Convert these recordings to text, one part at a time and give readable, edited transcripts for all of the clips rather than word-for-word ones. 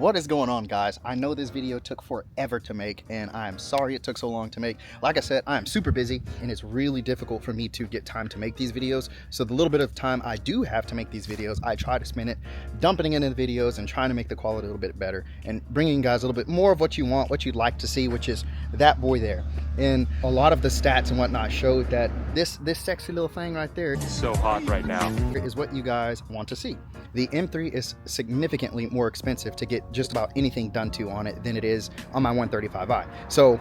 What is going on, guys? I know this video took forever to make and I'm sorry it took so long to make. Like I said, I am super busy and it's really difficult for me to get time to make these videos. So the little bit of time I do have to make these videos, I try to spend it dumping into the videos and trying to make the quality a little bit better and bringing you guys a little bit more of what you want, what you'd like to see, which is that boy there. And a lot of the stats and whatnot showed that this sexy little thing right there, it's so hot right now, is what you guys want to see. The M3 is significantly more expensive to get just about anything done to on it than it is on my 135i. So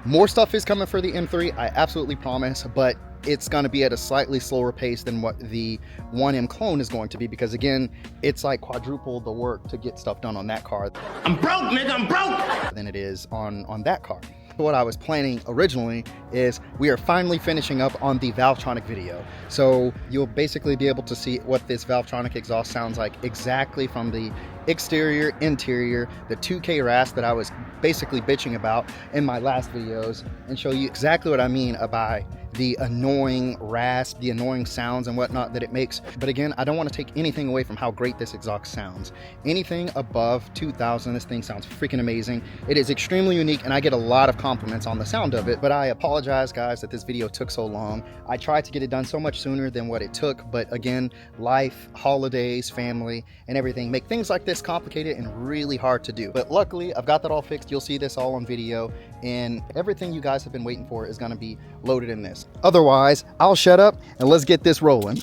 more stuff is coming for the M3, I absolutely promise, but it's going to be at a slightly slower pace than what the 1M clone is going to be, because again, it's like quadruple the work to get stuff done on that car. I'm broke, nigga, I'm broke! Than it is on that car. What I was planning originally is we are finally finishing up on the Valvetronic video. So you'll basically be able to see what this Valvetronic exhaust sounds like exactly from the exterior, interior, the 2K rasp that I was basically bitching about in my last videos, and show you exactly what I mean by the annoying rasp, the annoying sounds and whatnot that it makes. But again, I don't want to take anything away from how great this exhaust sounds. Anything above 2000, this thing sounds freaking amazing. It is extremely unique and I get a lot of compliments on the sound of it, but I apologize guys that this video took so long. I tried to get it done so much sooner than what it took, but again, life, holidays, family, and everything make things like this complicated and really hard to do. But luckily, I've got that all fixed. You'll see this all on video, and everything you guys have been waiting for is gonna be loaded in this. Otherwise, I'll shut up and let's get this rolling.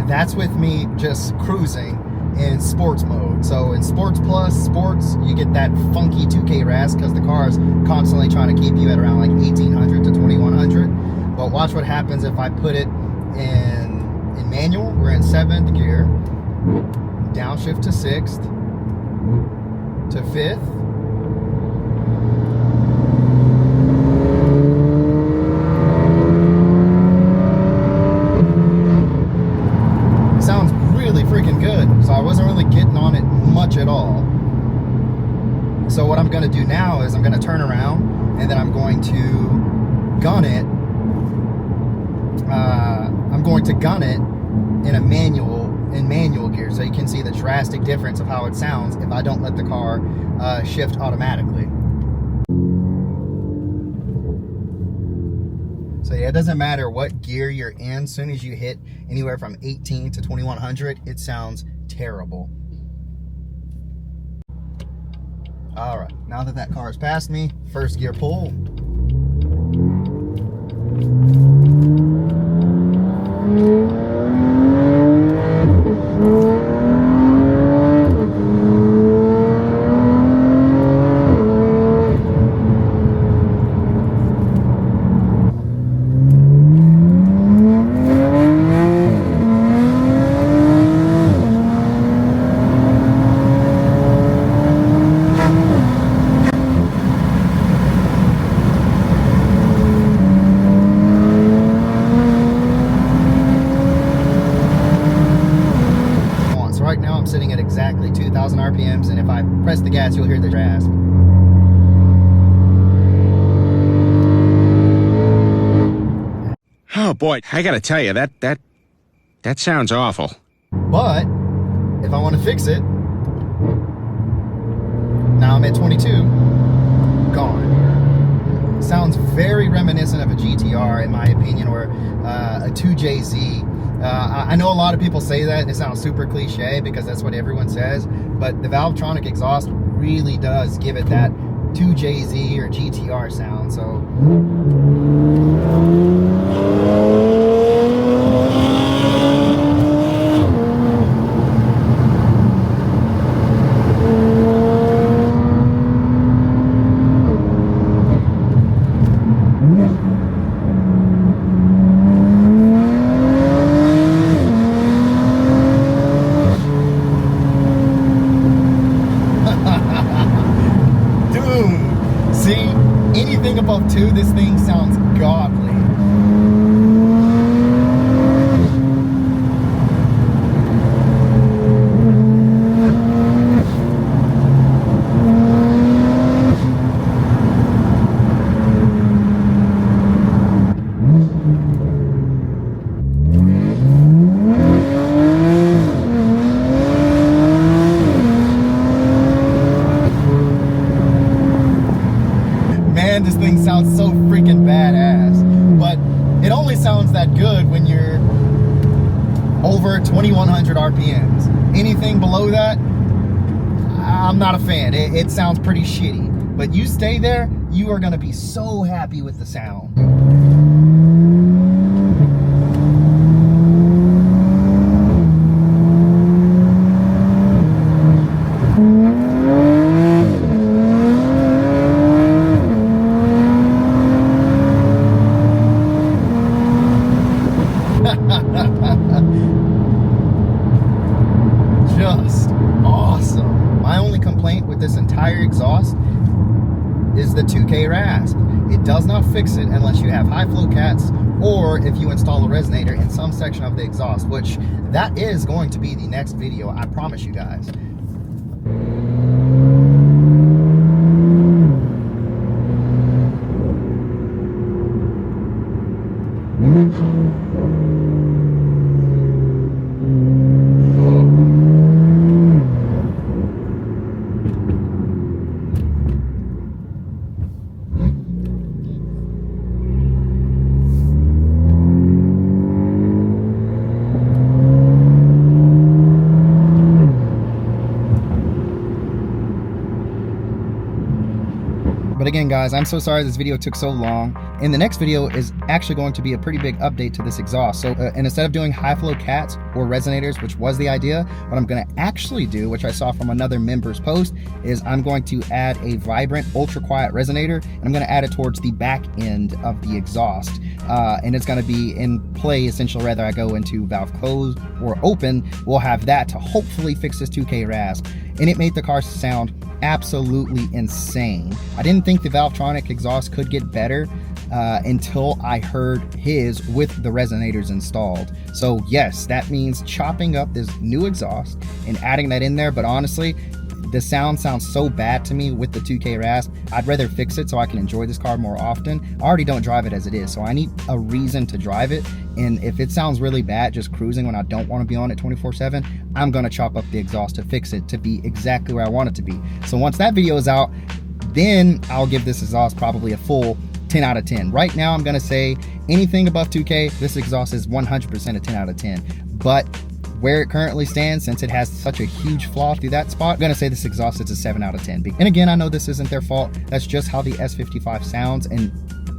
that's with me just cruising in sports mode. So in Sports Plus, Sports, you get that funky 2K rasp because the car is constantly trying to keep you at around like 1800 to 2100. But watch what happens if I put it in manual. We're in 7th gear, downshift to 6th, to 5th, sounds really freaking good. So I wasn't really getting on it much at all. So what I'm going to do now is I'm going to turn around and then I'm going to gun it. I'm going to gun it in manual gear, so you can see the drastic difference of how it sounds if I don't let the car shift automatically. So yeah, it doesn't matter what gear you're in. As soon as you hit anywhere from 18 to 2100, it sounds terrible. All right, now that car has passed me, first gear pull. Right now I'm sitting at exactly 2,000 RPMs, and if I press the gas, you'll hear the rasp. Oh boy, I gotta tell you, that sounds awful. But if I want to fix it, now I'm at 22, gone. Sounds very reminiscent of a GTR in my opinion, or a 2JZ. I know a lot of people say that and it sounds super cliche because that's what everyone says, but the Valvetronic exhaust really does give it that 2JZ or GTR sound. So see, anything above 2, this thing sounds godly. Man, this thing sounds so freaking badass, but it only sounds that good when you're over 2100 RPMs. Anything below that, I'm not a fan. It sounds pretty shitty, but you stay there, you are gonna be so happy with the sound. Just awesome. My only complaint with this entire exhaust is the 2K rasp. It does not fix it unless you have high flow cats or if you install a resonator in some section of the exhaust, which that is going to be the next video, I promise you guys. But again, guys, I'm so sorry this video took so long. And the next video is actually going to be a pretty big update to this exhaust. So and instead of doing high flow cats or resonators, which was the idea, what I'm going to actually do, which I saw from another member's post, is I'm going to add a vibrant ultra quiet resonator, and I'm going to add it towards the back end of the exhaust. And it's going to be in play essentially whether I go into valve closed or open. We'll have that to hopefully fix this 2K rasp. And it made the car sound absolutely insane. I didn't think the Valvetronic exhaust could get better until I heard his with the resonators installed. So yes, that means chopping up this new exhaust and adding that in there. But honestly, the sound sounds so bad to me with the 2K rasp. I'd rather fix it so I can enjoy this car more often. I already don't drive it as it is, so I need a reason to drive it. And if it sounds really bad just cruising when I don't want to be on it 24/7, I'm gonna chop up the exhaust to fix it to be exactly where I want it to be. So once that video is out, then I'll give this exhaust probably a full 10 out of 10. Right now, I'm gonna say anything above 2K, this exhaust is 100% a 10 out of 10. But where it currently stands, since it has such a huge flaw through that spot, I'm gonna say this exhaust is a 7 out of 10. And again, I know this isn't their fault. That's just how the S55 sounds, and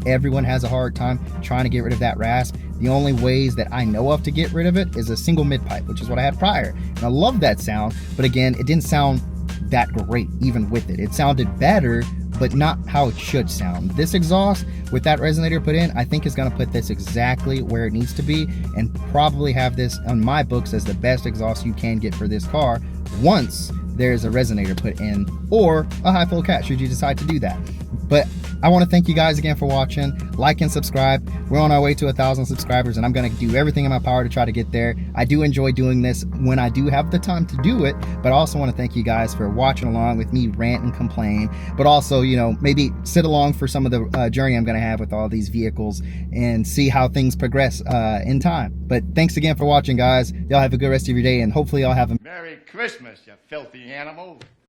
everyone has a hard time trying to get rid of that rasp. The only ways that I know of to get rid of it is a single mid pipe, which is what I had prior. And I love that sound, but again, it didn't sound that great even with it. It sounded better, but not how it should sound. This exhaust with that resonator put in, I think is gonna put this exactly where it needs to be, and probably have this on my books as the best exhaust you can get for this car once there's a resonator put in, or a high flow cat should you decide to do that. But I want to thank you guys again for watching. Like and subscribe. We're on our way to 1,000 subscribers, and I'm going to do everything in my power to try to get there. I do enjoy doing this when I do have the time to do it, but I also want to thank you guys for watching along with me rant and complain, but also, you know, maybe sit along for some of the journey I'm going to have with all these vehicles and see how things progress in time. But thanks again for watching, guys. Y'all have a good rest of your day, and hopefully y'all have a Merry Christmas, you filthy animal.